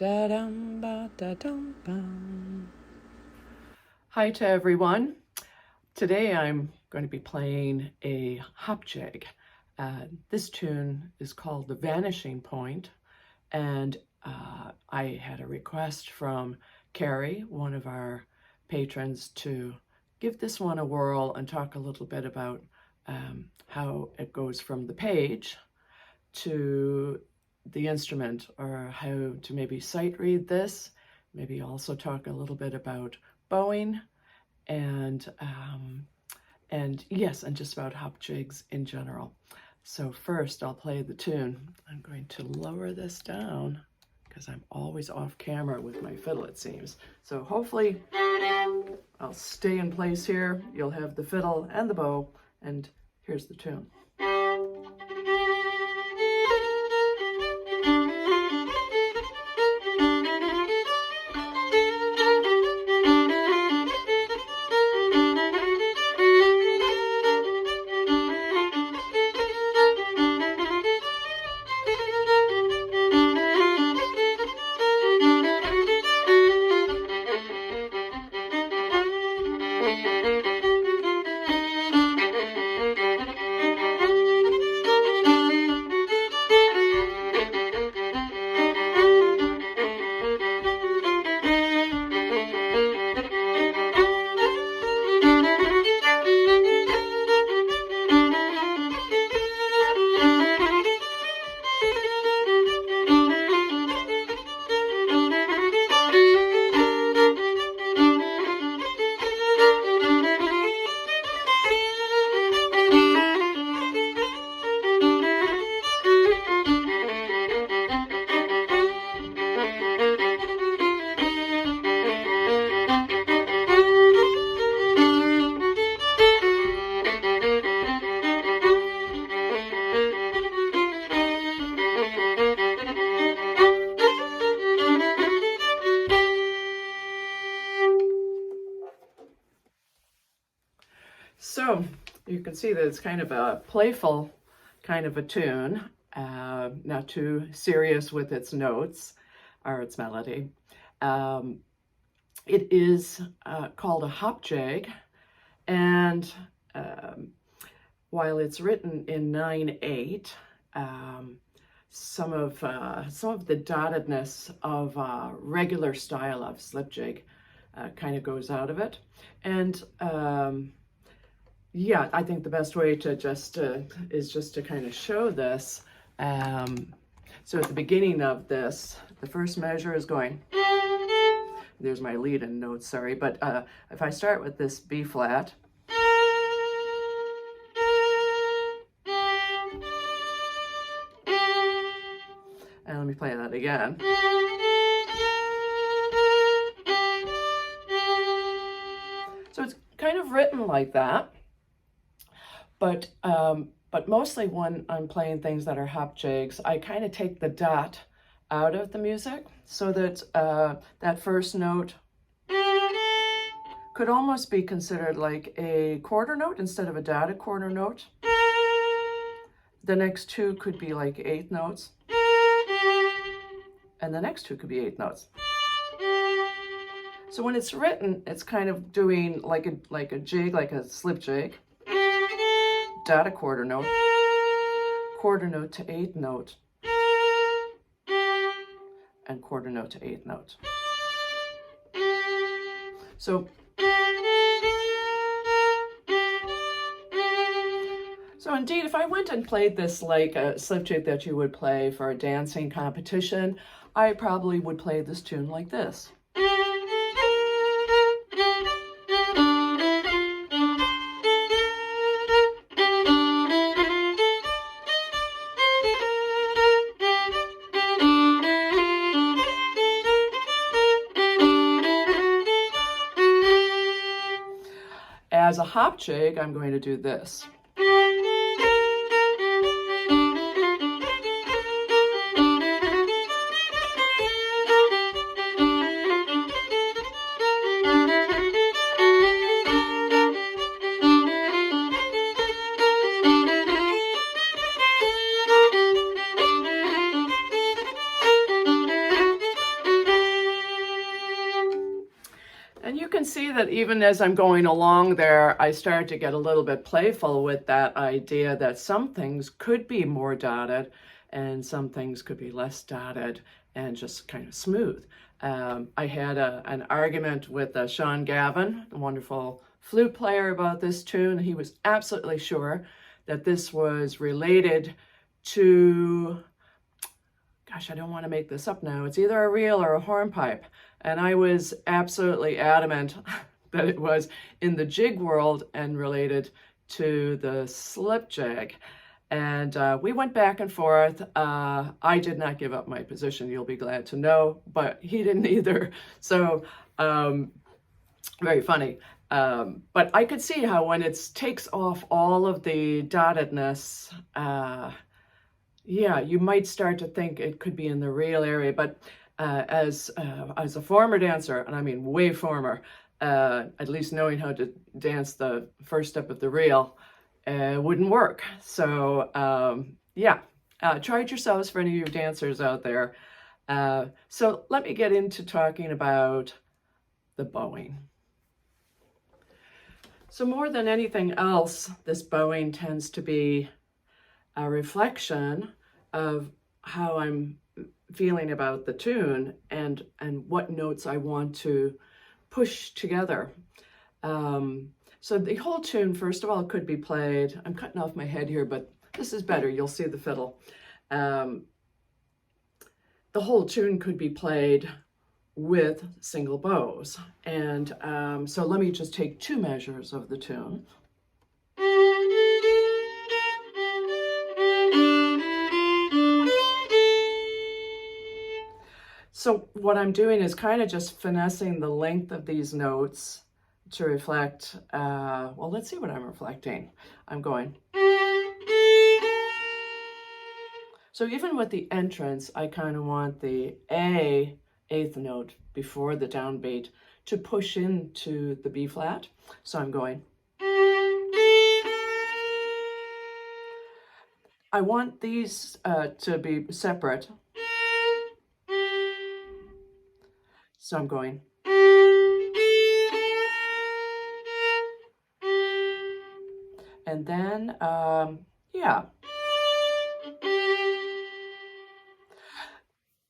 Ba-dum-ba-da-dum-bum. Hi to everyone. Today I'm going to be playing a hop jig. This tune is called The Vanishing Point, and I had a request from Carrie, one of our patrons, to give this one a whirl and talk a little bit about how it goes from the page to the instrument, or how to maybe sight read this, maybe also talk a little bit about bowing, and yes, and just about hop jigs in general. So first I'll play the tune. I'm going to lower this down because I'm always off camera with my fiddle, it seems. So hopefully I'll stay in place here. You'll have the fiddle and the bow, and here's the tune. So you can see that it's kind of a playful kind of a tune, not too serious with its notes or its melody. It is called a hop jig, and while it's written in 9/8, some of the dottedness of regular style of slip jig kind of goes out of it, and yeah, I think the best way to is just to kind of show this. So at the beginning of this, the first measure is going, there's my lead-in note, sorry, but if I start with this B flat, and let me play that again. So it's kind of written like that. But mostly when I'm playing things that are hop jigs, I kind of take the dot out of the music, so that that first note could almost be considered like a quarter note instead of a dotted quarter note. The next two could be like eighth notes, and the next two could be eighth notes. So when it's written, it's kind of doing like a jig, like a slip jig. Dot a quarter note to eighth note, and quarter note to eighth note. So indeed, if I went and played this like a slip jig that you would play for a dancing competition, I probably would play this tune like this. As a hop jig, I'm going to do this. see that even as I'm going along there, I start to get a little bit playful with that idea that some things could be more dotted and some things could be less dotted and just kind of smooth. I had an argument with Sean Gavin, a wonderful flute player, about this tune. He was absolutely sure that this was related to, gosh, I don't want to make this up now. It's either a reel or a hornpipe. And I was absolutely adamant that it was in the jig world and related to the slip jig. And we went back and forth. I did not give up my position, you'll be glad to know, but he didn't either. So very funny. But I could see how when it takes off all of the dottedness, yeah, you might start to think it could be in the real area. But as a former dancer, and I mean way former, at least knowing how to dance the first step of the reel, wouldn't work. So yeah, try it yourselves for any of you dancers out there. So let me get into talking about the bowing. So more than anything else, this bowing tends to be a reflection of how I'm feeling about the tune and what notes I want to push together. So the whole tune, first of all, could be played. I'm cutting off my head here, but this is better. You'll see the fiddle. The whole tune could be played with single bows. And so let me just take two measures of the tune. So what I'm doing is kind of just finessing the length of these notes to reflect, well, let's see what I'm reflecting. I'm going. So even with the entrance, I kind of want the A, eighth note before the downbeat, to push into the B flat. So I'm going. I want these to be separate. So I'm going. And then, yeah.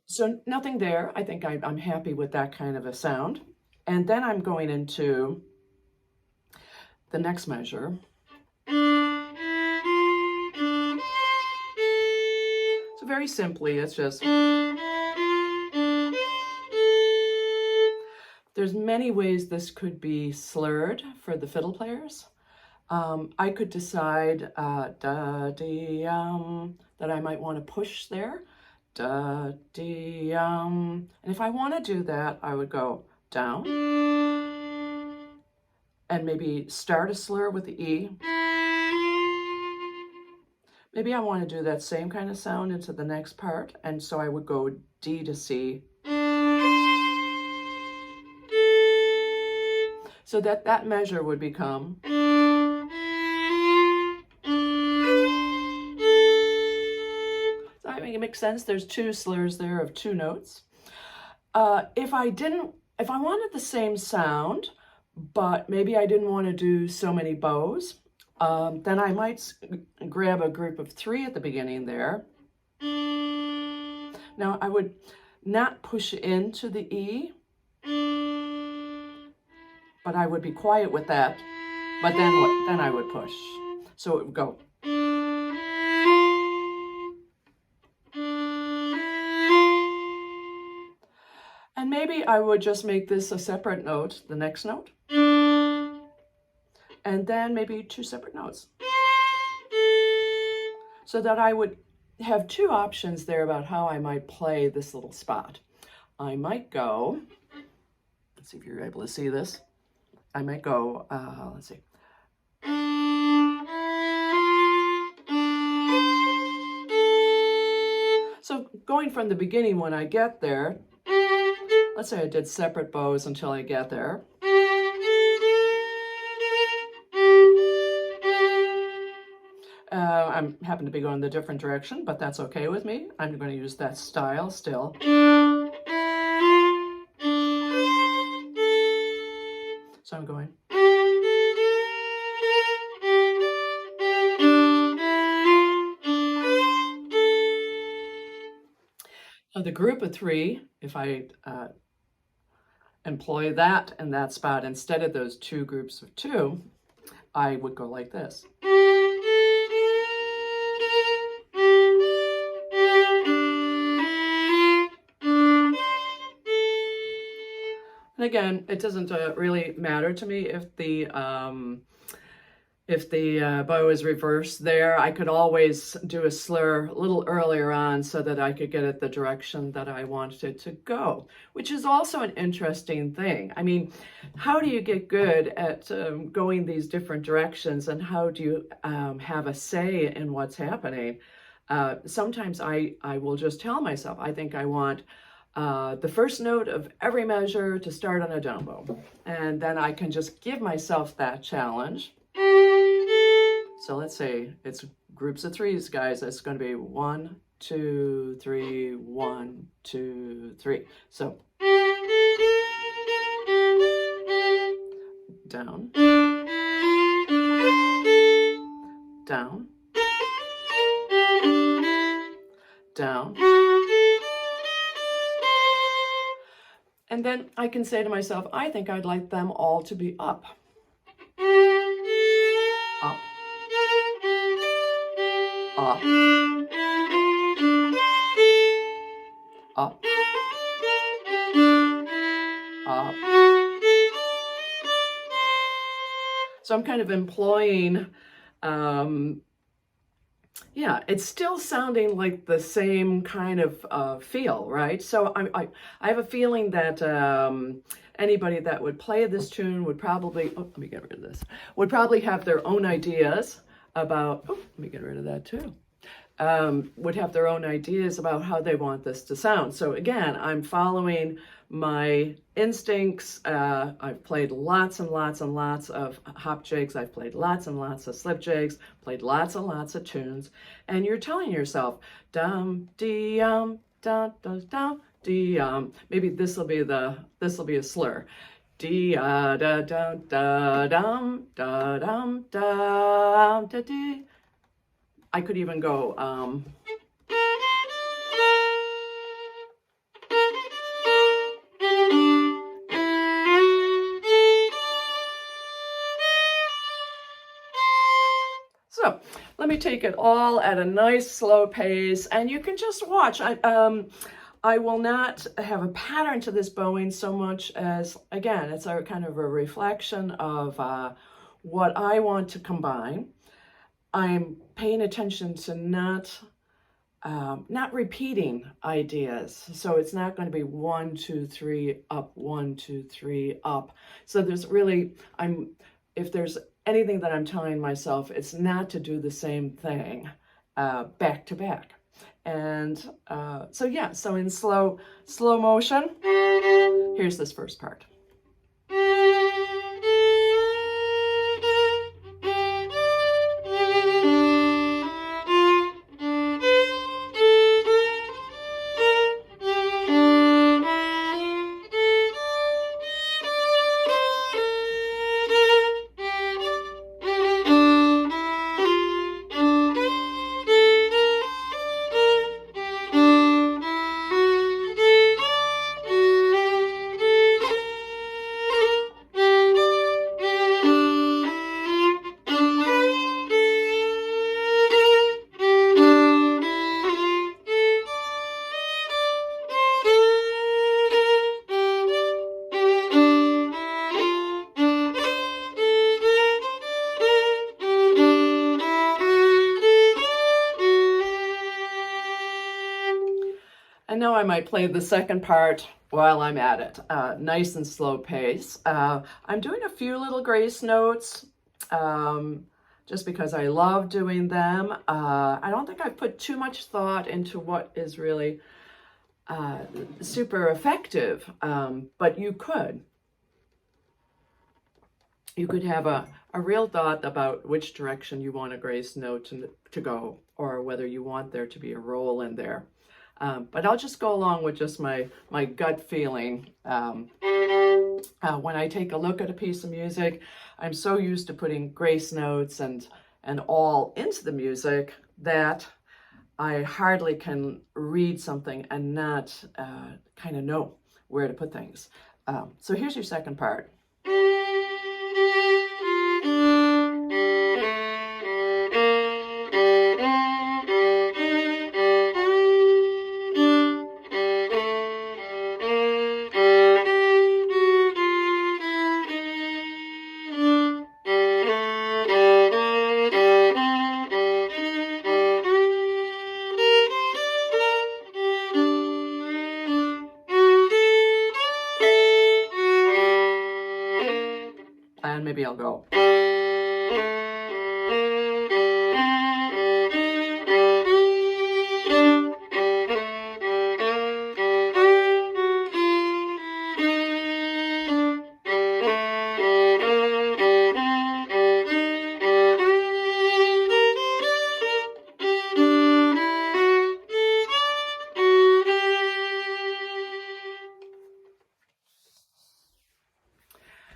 So nothing there. I think I'm happy with that kind of a sound. And then I'm going into the next measure. So very simply, it's just... There's many ways this could be slurred for the fiddle players. I could decide da-dee-that I might want to push there. Da-dee and if I want to do that, I would go down and maybe start a slur with the E. Maybe I want to do that same kind of sound into the next part, and so I would go D to C. So that measure would become. So I think it makes sense. There's two slurs there of two notes. If I wanted the same sound, but maybe I didn't want to do so many bows, then I might grab a group of three at the beginning there. Now I would not push into the E, but I would be quiet with that, but then I would push. So it would go. And maybe I would just make this a separate note, the next note, and then maybe two separate notes. So that I would have two options there about how I might play this little spot. I might go, let's see if you're able to see this. I might go, let's see. So going from the beginning when I get there, let's say I did separate bows until I get there. I happen to be going the different direction, but that's okay with me. I'm going to use that style still. the group of three, if I employ that in that spot instead of those two groups of two, I would go like this. And again, it doesn't really matter to me if the bow is reversed there. I could always do a slur a little earlier on so that I could get it the direction that I wanted it to go, which is also an interesting thing. I mean, how do you get good at going these different directions, and how do you have a say in what's happening? Sometimes I will just tell myself, I think I want the first note of every measure to start on a down bow. And then I can just give myself that challenge. So let's say it's groups of threes, guys. It's going to be 1, 2, 3, 1, 2, 3. So down, down, down. And then I can say to myself, I think I'd like them all to be up. Up. Up. Up. Up. So I'm kind of employing, yeah, it's still sounding like the same kind of feel, right? So I have a feeling that anybody that would play this tune would probably, oh, let me get rid of this, would probably have their own ideas about, oh, let me get rid of that too, would have their own ideas about how they want this to sound. So again, I'm following my instincts. I've played lots and lots and lots of hop jigs. I've played lots and lots of slip jigs, played lots and lots of tunes. And you're telling yourself, dum, dee, dum, dum, dum, dee, maybe this will be a slur. Dee, da, da, da, dum, da, dum, da, da, dee. I could even go, so let me take it all at a nice slow pace, and you can just watch. I will not have a pattern to this bowing so much as, again, it's a kind of a reflection of what I want to combine. I'm paying attention to not repeating ideas. So it's not going to be 1, 2, 3, up, 1, 2, 3, up. So there's really, if there's anything that I'm telling myself, it's not to do the same thing back to back. And so yeah, so in slow motion, here's this first part. And now I might play the second part while I'm at it, nice and slow pace. I'm doing a few little grace notes just because I love doing them. I don't think I've put too much thought into what is really super effective, but you could have a real thought about which direction you want a grace note to go, or whether you want there to be a roll in there. But I'll just go along with just my gut feeling. When I take a look at a piece of music, I'm so used to putting grace notes and all into the music that I hardly can read something and not kind of know where to put things. So here's your second part. And maybe I'll go.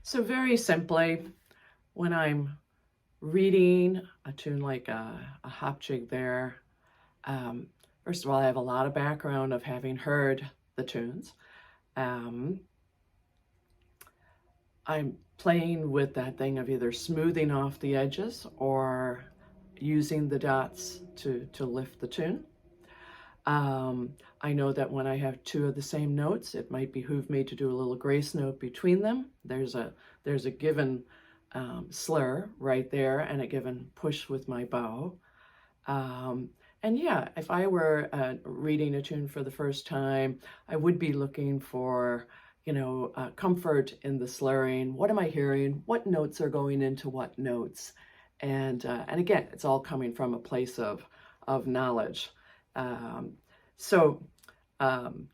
So very simply, when I'm reading a tune like a hop jig there, first of all, I have a lot of background of having heard the tunes. I'm playing with that thing of either smoothing off the edges or using the dots to lift the tune. I know that when I have two of the same notes, it might behoove me to do a little grace note between them. There's a given slur right there and a given push with my bow. And yeah, if I were reading a tune for the first time, I would be looking for, comfort in the slurring. What am I hearing? What notes are going into what notes? And again, it's all coming from a place of knowledge.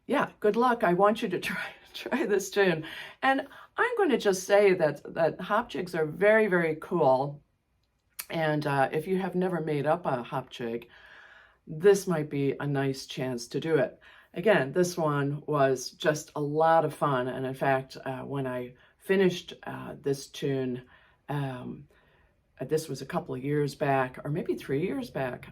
Yeah, good luck. I want you to try this tune. And I'm going to just say that hop jigs are very, very cool. And if you have never made up a hop jig, this might be a nice chance to do it. Again, this one was just a lot of fun. And in fact, when I finished this tune, this was a couple of years back, or maybe 3 years back,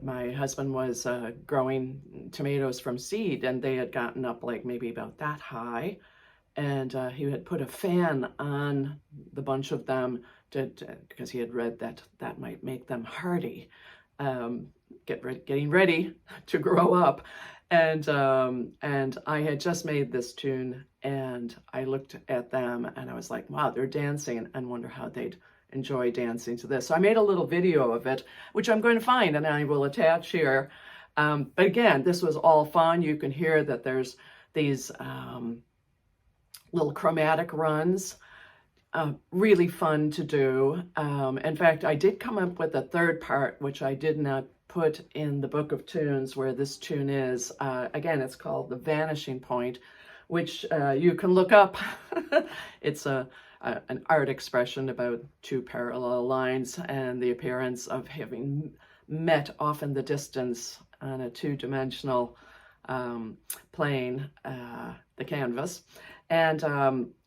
my husband was growing tomatoes from seed, and they had gotten up like maybe about that high. And he had put a fan on the bunch of them because he had read that might make them hardy, getting ready to grow up. And I had just made this tune, and I looked at them and I was like, wow, they're dancing, and wonder how they'd enjoy dancing to this. So I made a little video of it, which I'm going to find and I will attach here. But again, this was all fun. You can hear that there's these little chromatic runs, really fun to do. In fact, I did come up with a third part, which I did not put in the book of tunes where this tune is. Again, it's called the Vanishing Point, which you can look up. It's an art expression about two parallel lines and the appearance of having met off in the distance on a two-dimensional plane, the canvas. And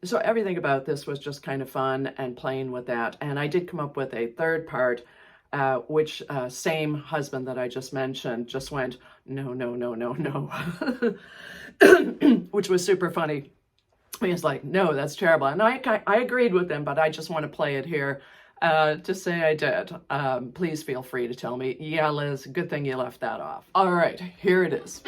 so everything about this was just kind of fun and playing with that. And I did come up with a third part, which same husband that I just mentioned just went, no, no, no, no, no, which was super funny. He was like, no, that's terrible. And I agreed with him, but I just want to play it here to say I did. Please feel free to tell me, yeah, Liz, good thing you left that off. All right, here it is.